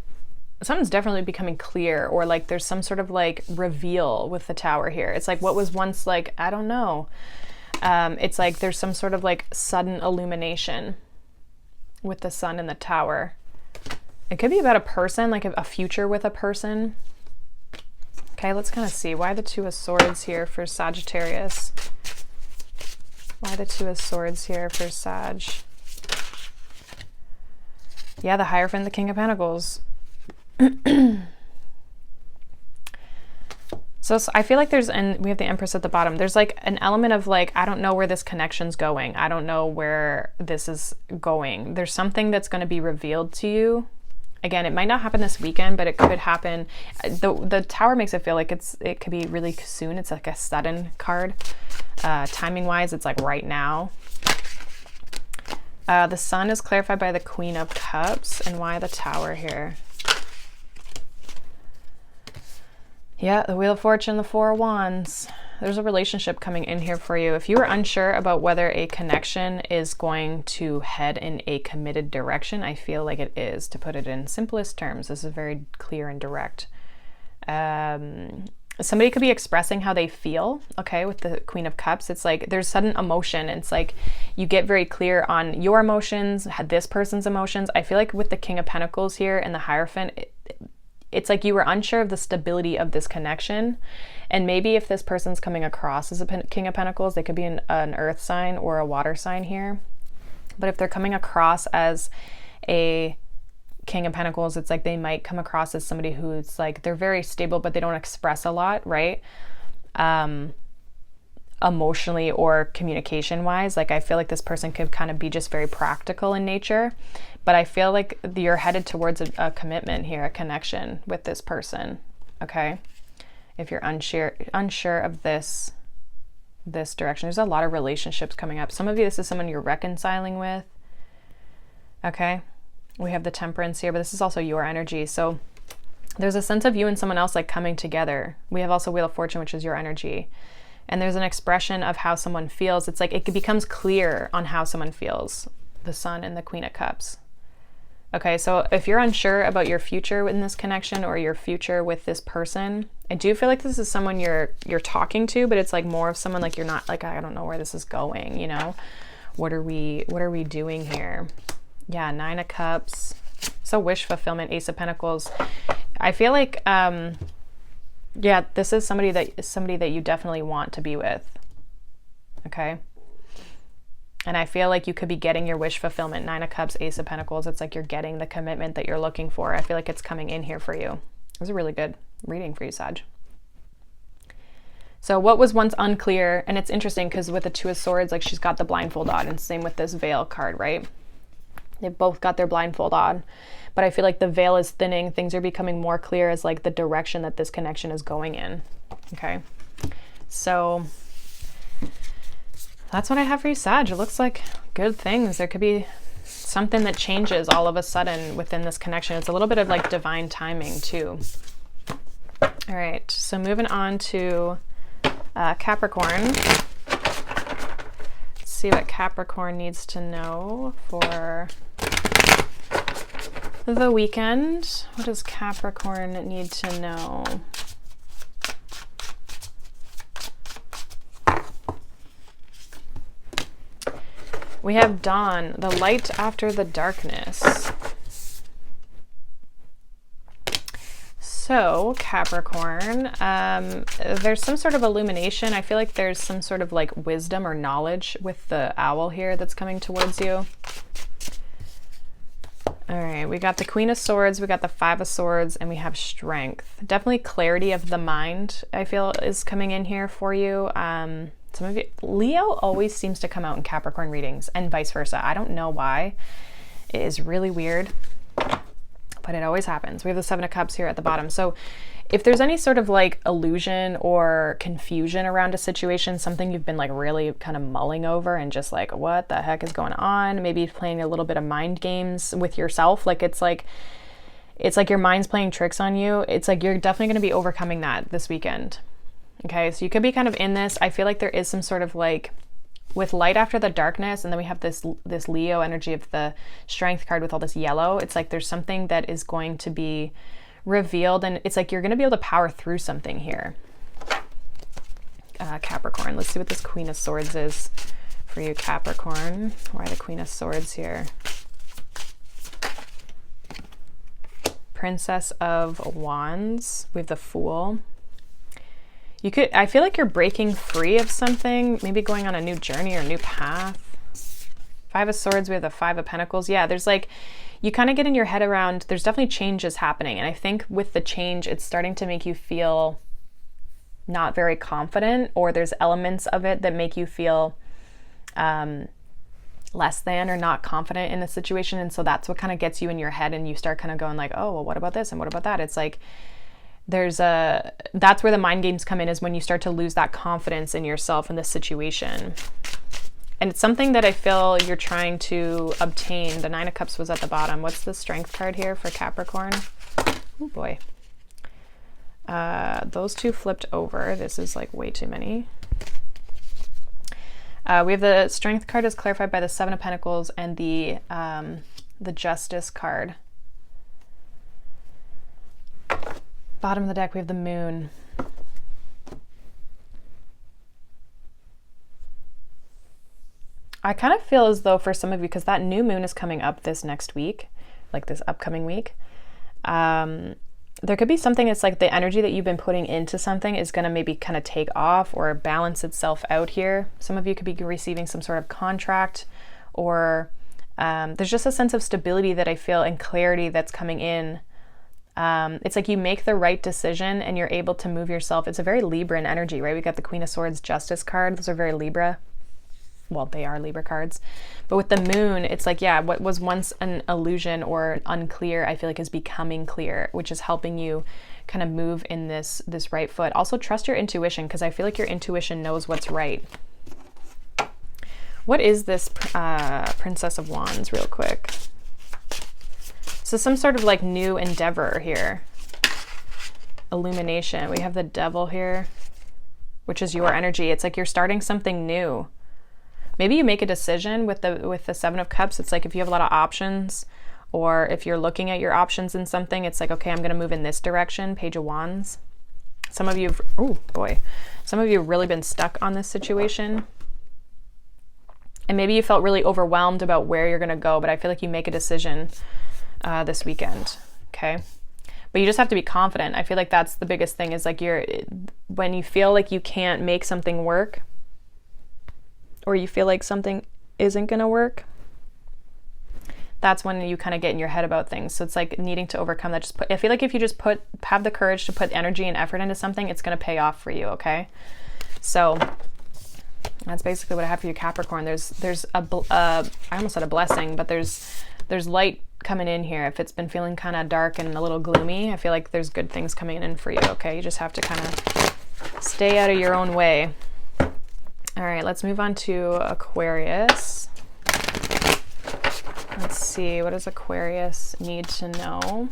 [SPEAKER 1] something's definitely becoming clear, or like there's some sort of like reveal with the Tower here. It's like what was once like, I don't know. It's like there's some sort of like sudden illumination with the Sun and the Tower. It could be about a person, like a future with a person. Okay, let's kind of see. Why the Two of Swords here for Sagittarius? Why the Two of Swords here for Sag? Yeah, the Hierophant, the King of Pentacles. So I feel like there's, and we have the Empress at the bottom. There's like an element of like, I don't know where this connection's going. I don't know where this is going. There's something that's going to be revealed to you. Again, it might not happen this weekend, but it could happen. The Tower makes it feel like it could be really soon. It's like a sudden card. Timing wise, it's like right now. The Sun is clarified by the Queen of Cups. And why the Tower here? Yeah, the Wheel of Fortune, the Four of Wands. There's a relationship coming in here for you. If you are unsure about whether a connection is going to head in a committed direction, I feel like it is, to put it in simplest terms. This is very clear and direct. somebody could be expressing how they feel, okay, with the Queen of Cups. It's like there's sudden emotion. It's like you get very clear on your emotions, this person's emotions. I feel like with the King of Pentacles here and the Hierophant, it's like you were unsure of the stability of this connection. And maybe if this person's coming across as a King of Pentacles, they could be an earth sign or a water sign here. But if they're coming across as a King of Pentacles, it's like they might come across as somebody who's like, they're very stable, but they don't express a lot, right? Emotionally or communication wise. Like I feel like this person could kind of be just very practical in nature, but I feel like you're headed towards a commitment here, a connection with this person, okay? If you're unsure of this direction, there's a lot of relationships coming up. Some of you, this is someone you're reconciling with, okay? We have the Temperance here, but this is also your energy. So there's a sense of you and someone else like coming together. We have also Wheel of Fortune, which is your energy. And there's an expression of how someone feels. It's like it becomes clear on how someone feels. The Sun and the Queen of Cups. Okay, so if you're unsure about your future in this connection or your future with this person, I do feel like this is someone you're talking to, but it's like more of someone like you're not like, I don't know where this is going, you know? What are we doing here? Yeah, 9 of Cups. So wish fulfillment, Ace of Pentacles. I feel like, yeah, this is somebody that you definitely want to be with. Okay. And I feel like you could be getting your wish fulfillment. 9 of Cups, Ace of Pentacles. It's like you're getting the commitment that you're looking for. I feel like it's coming in here for you. It was a really good reading for you, Sag. So what was once unclear, and it's interesting because with the Two of Swords, like she's got the blindfold on, and same with this Veil card, right? They've both got their blindfold on, but I feel like the veil is thinning. Things are becoming more clear as like the direction that this connection is going in. Okay. So that's what I have for you, Sag. It looks like good things. There could be something that changes all of a sudden within this connection. It's a little bit of like divine timing too. All right. So moving on to Capricorn. See what Capricorn needs to know for the weekend. What does Capricorn need to know? We have dawn, the light after the darkness. So Capricorn, there's some sort of illumination. I feel like there's some sort of like wisdom or knowledge with the owl here that's coming towards you. All right, we got the Queen of Swords, we got the Five of Swords, and we have strength. Definitely clarity of the mind, I feel, is coming in here for you. Some of you, Leo always seems to come out in Capricorn readings and vice versa. I don't know why. It is really weird, but it always happens. We have the Seven of Cups here at the bottom. So if there's any sort of like illusion or confusion around a situation, something you've been like really kind of mulling over and just like, what the heck is going on? Maybe playing a little bit of mind games with yourself. Like it's like your mind's playing tricks on you. It's like you're definitely going to be overcoming that this weekend. Okay, so you could be kind of in this. I feel like there is some sort of like with light after the darkness, and then we have this Leo energy of the strength card with all this yellow. It's like there's something that is going to be revealed, and it's like you're going to be able to power through something here. Capricorn, let's see what this Queen of Swords is for you, Capricorn. Why the Queen of Swords here? Princess of Wands. We have the Fool. I feel like you're breaking free of something, maybe going on a new journey or a new path. Five of Swords, we have the Five of Pentacles. Yeah, there's like, you kind of get in your head around, there's definitely changes happening. And I think with the change, it's starting to make you feel not very confident, or there's elements of it that make you feel less than or not confident in a situation. And so that's what kind of gets you in your head, and you start kind of going like, oh, well, what about this? And what about that? It's like, that's where the mind games come in, is when you start to lose that confidence in yourself in this situation. And it's something that I feel you're trying to obtain. The Nine of Cups was at the bottom. What's the strength card here for Capricorn? Oh boy. Those two flipped over. This is like way too many. We have the strength card is clarified by the Seven of Pentacles and the Justice card. Bottom of the deck, we have the Moon. I kind of feel as though for some of you, because that new moon is coming up this next week, like this upcoming week, there could be something that's like the energy that you've been putting into something is going to maybe kind of take off or balance itself out here. Some of you could be receiving some sort of contract, or there's just a sense of stability that I feel and clarity that's coming in. It's like you make the right decision and you're able to move yourself. It's a very Libran energy, right? We got the Queen of Swords Justice card. Those are very Libra. Well, they are Libra cards. But with the moon, it's like, yeah, what was once an illusion or unclear, I feel like is becoming clear, which is helping you kind of move in this right foot. Also trust your intuition, because I feel like your intuition knows what's right. What is this Princess of Wands real quick? So some sort of like new endeavor here. Illumination. We have the Devil here, which is your energy. It's like you're starting something new. Maybe you make a decision with the Seven of Cups. It's like if you have a lot of options, or if you're looking at your options in something, it's like, okay, I'm going to move in this direction. Page of Wands. Some of you, oh boy, some of you have really been stuck on this situation. And maybe you felt really overwhelmed about where you're going to go, but I feel like you make a decision this weekend, okay? But you just have to be confident. I feel like that's the biggest thing, is like when you feel like you can't make something work, or you feel like something isn't going to work, that's when you kind of get in your head about things. So it's like needing to overcome that. I feel like if you just have the courage to put energy and effort into something, it's going to pay off for you, okay? So that's basically what I have for you, Capricorn. There's I almost said a blessing, but there's light coming in here. If it's been feeling kind of dark and a little gloomy, I feel like there's good things coming in for you, okay? You just have to kind of stay out of your own way. All right, let's move on to Aquarius. Let's see, what does Aquarius need to know?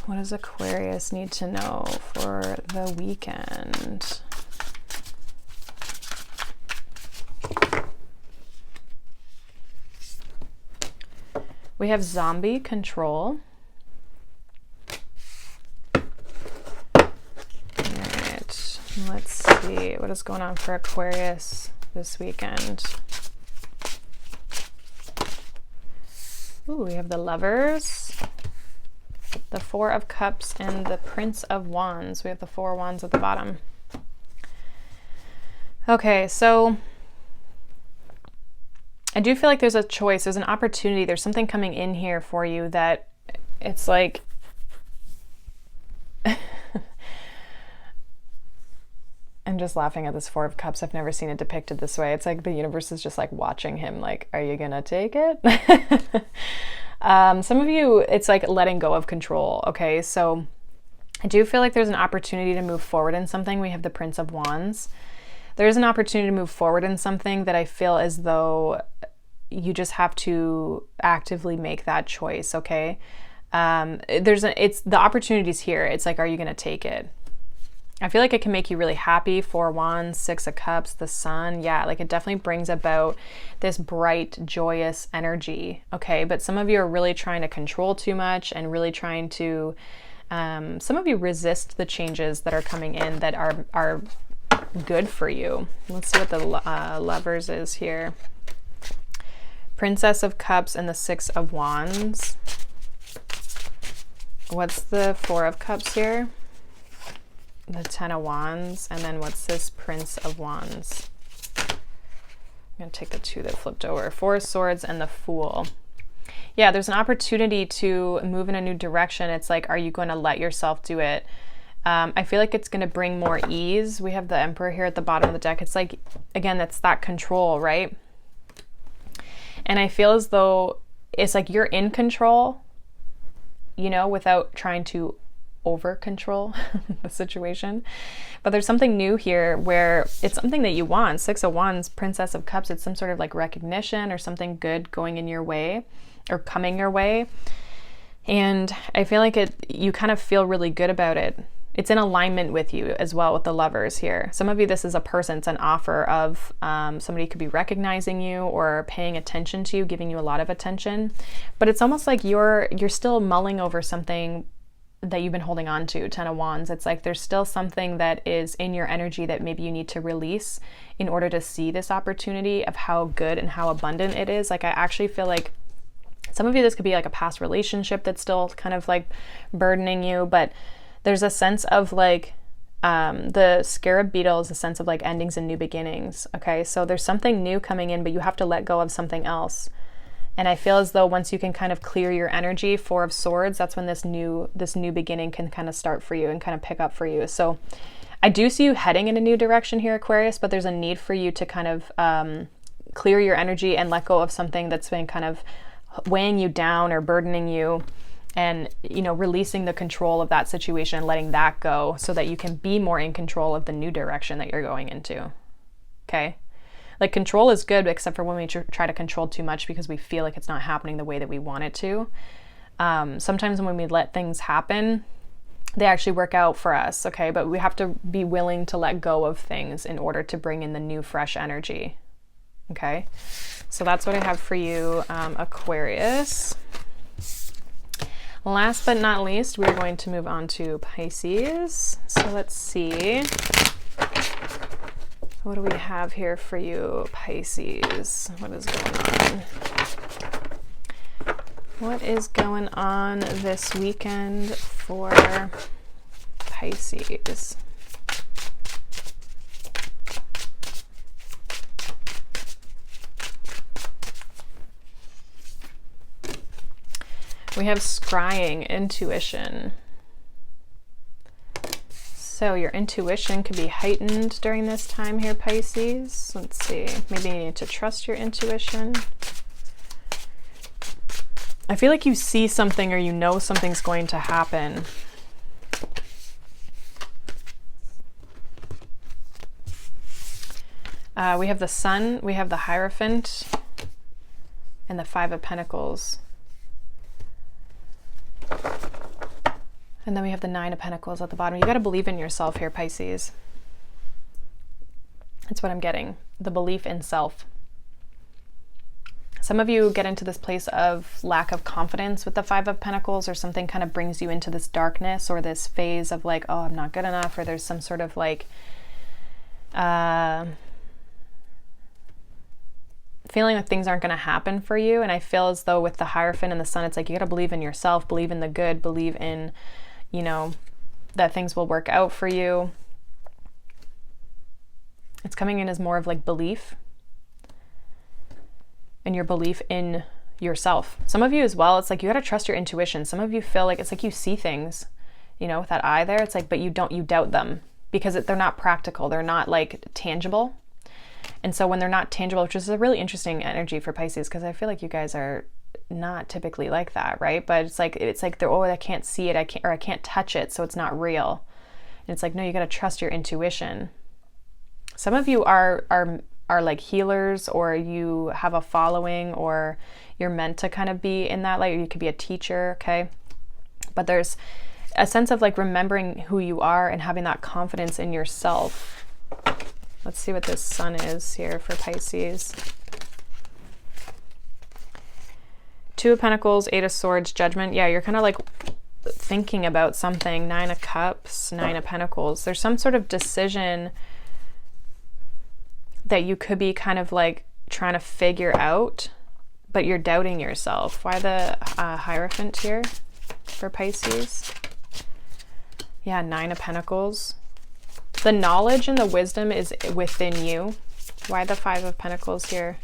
[SPEAKER 1] What does Aquarius need to know for the weekend? We have zombie control. Let's see, what is going on for Aquarius this weekend? Ooh, we have the Lovers, the Four of Cups, and the Prince of Wands. We have the Four Wands at the bottom. Okay, so I do feel like there's a choice, there's an opportunity, there's something coming in here for you that it's like, I'm just laughing at this Four of Cups. I've never seen it depicted this way. It's like the universe is just like watching him, like, are you gonna take it? Some of you, it's like letting go of control, okay? So I do feel like there's an opportunity to move forward in something. We have the Prince of Wands. There's an opportunity to move forward in something that I feel as though you just have to actively make that choice, okay? It's the opportunity's here. It's like, are you gonna take it? I feel like it can make you really happy. Four Wands, Six of Cups, the Sun. Yeah, like it definitely brings about this bright, joyous energy. Okay, but some of you are really trying to control too much and really trying to, some of you resist the changes that are coming in that are good for you. Let's see what the Lovers is here. Princess of Cups and the Six of Wands. What's the Four of Cups here? The Ten of Wands, and then what's this Prince of Wands? I'm gonna take the two that flipped over. Four of Swords and the Fool. Yeah, there's an opportunity to move in a new direction. It's like, are you going to let yourself do it? I feel like it's going to bring more ease. We have the Emperor here at the bottom of the deck. It's like, again, that's that control, right? And I feel as though it's like you're in control, you know, without trying to over control the situation. But there's something new here where it's something that you want. Six of Wands, Princess of Cups, it's some sort of like recognition or something good going in your way or coming your way. And I feel like you kind of feel really good about it. It's in alignment with you as well with the Lovers here. Some of you, this is a person, it's an offer of somebody could be recognizing you or paying attention to you, giving you a lot of attention. But it's almost like you're still mulling over something that you've been holding on to, 10 of Wands. It's like there's still something that is in your energy that maybe you need to release in order to see this opportunity of how good and how abundant it is. Like I actually feel like some of you, this could be like a past relationship that's still kind of like burdening you, but there's a sense of like, the scarab beetle is a sense of like endings and new beginnings. Okay. So there's something new coming in, but you have to let go of something else. And I feel as though once you can kind of clear your energy, 4 of Swords, that's when this new beginning can kind of start for you and kind of pick up for you. So I do see you heading in a new direction here, Aquarius, but there's a need for you to kind of clear your energy and let go of something that's been kind of weighing you down or burdening you, and, you know, releasing the control of that situation and letting that go so that you can be more in control of the new direction that you're going into. Okay. Like control is good, except for when we try to control too much because we feel like it's not happening the way that we want it to. Sometimes when we let things happen, they actually work out for us, okay? But we have to be willing to let go of things in order to bring in the new, fresh energy, okay? So that's what I have for you, Aquarius. Last but not least, we're going to move on to Pisces. So let's see. What do we have here for you, Pisces? What is going on? What is going on this weekend for Pisces? We have scrying, intuition. So your intuition could be heightened during this time here, Pisces. Let's see. Maybe you need to trust your intuition. I feel like you see something or you know something's going to happen. We have the Sun, we have the Hierophant, and the 5 of Pentacles. And then we have the 9 of Pentacles at the bottom. You got to believe in yourself here, Pisces. That's what I'm getting. The belief in self. Some of you get into this place of lack of confidence with the 5 of Pentacles, or something kind of brings you into this darkness or this phase of like, oh, I'm not good enough, or there's some sort of like feeling that things aren't going to happen for you. And I feel as though with the Hierophant and the Sun, it's like you got to believe in yourself, believe in the good, believe in, you know, that things will work out for you. It's coming in as more of like belief and your belief in yourself. Some of you as well, it's like you got to trust your intuition. Some of you feel like it's like you see things, you know, with that eye there. It's like, but you doubt them because they're not practical. They're not like tangible. And so when they're not tangible, which is a really interesting energy for Pisces, because I feel like you guys are not typically like that, right? But it's like they're, oh, I can't see it, I can't touch it, so it's not real. And it's like, no, you got to trust your intuition. Some of you are like healers, or you have a following, or you're meant to kind of be in that, like you could be a teacher, okay? But there's a sense of like remembering who you are and having that confidence in yourself. Let's see what this Sun is here for Pisces. 2 of Pentacles, 8 of Swords, Judgment. Yeah, you're kind of like thinking about something. 9 of Cups, 9 of Pentacles. There's some sort of decision that you could be kind of like trying to figure out, but you're doubting yourself. Why the Hierophant here for Pisces? Yeah, 9 of Pentacles. The knowledge and the wisdom is within you. Why the 5 of Pentacles here?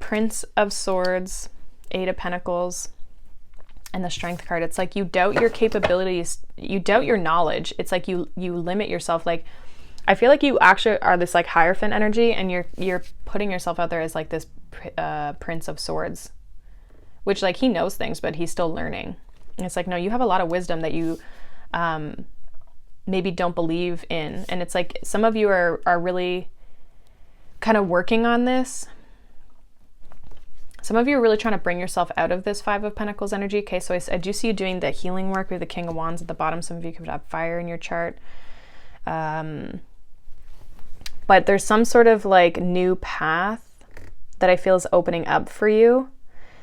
[SPEAKER 1] Prince of Swords, 8 of Pentacles, and the Strength card. It's like you doubt your capabilities, you doubt your knowledge. It's like you limit yourself. Like I feel like you actually are this like Hierophant energy, and you're putting yourself out there as like this Prince of Swords, which like he knows things, but he's still learning. And it's like, no, you have a lot of wisdom that you maybe don't believe in. And it's like some of you are really kind of working on this. Some of you are really trying to bring yourself out of this 5 of Pentacles energy. Okay, so I do see you doing the healing work with the King of Wands at the bottom. Some of you could have fire in your chart. But there's some sort of like new path that I feel is opening up for you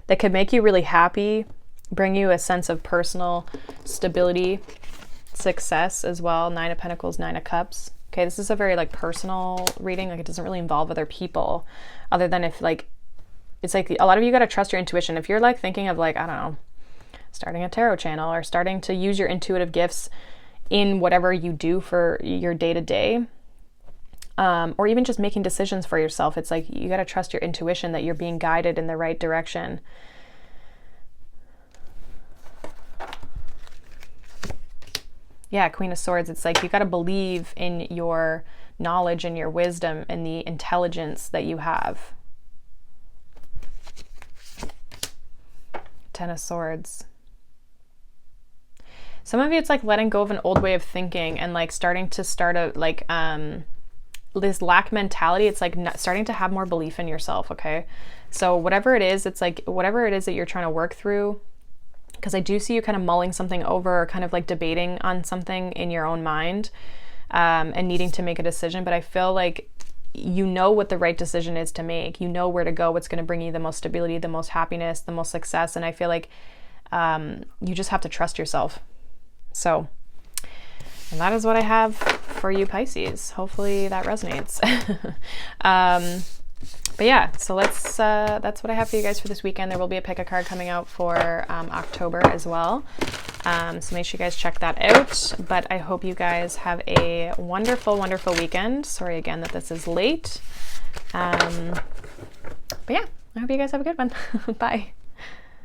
[SPEAKER 1] that could make you really happy, bring you a sense of personal stability, success as well. 9 of Pentacles, 9 of Cups. Okay, this is a very like personal reading. Like it doesn't really involve other people other than if like, it's like a lot of you got to trust your intuition. If you're like thinking of like, I don't know, starting a tarot channel or starting to use your intuitive gifts in whatever you do for your day to day, or even just making decisions for yourself, it's like you got to trust your intuition that you're being guided in the right direction. Yeah, Queen of Swords, it's like you got to believe in your knowledge and your wisdom and the intelligence that you have. 10 of Swords. Some of you, it's like letting go of an old way of thinking and like starting to start a like this lack mentality. It's like starting to have more belief in yourself. Okay, so whatever it is, it's like whatever it is that you're trying to work through, because I do see you kind of mulling something over, or kind of like debating on something in your own mind, and needing to make a decision. But I feel like you know what the right decision is to make. You know where to go, what's going to bring you the most stability, the most happiness, the most success. And I feel like you just have to trust yourself. So, and that is what I have for you, Pisces. Hopefully that resonates. But yeah, so that's what I have for you guys for this weekend. There will be a pick a card coming out for October as well. So make sure you guys check that out. But I hope you guys have a wonderful, wonderful weekend. Sorry again that this is late. But yeah, I hope you guys have a good one. Bye.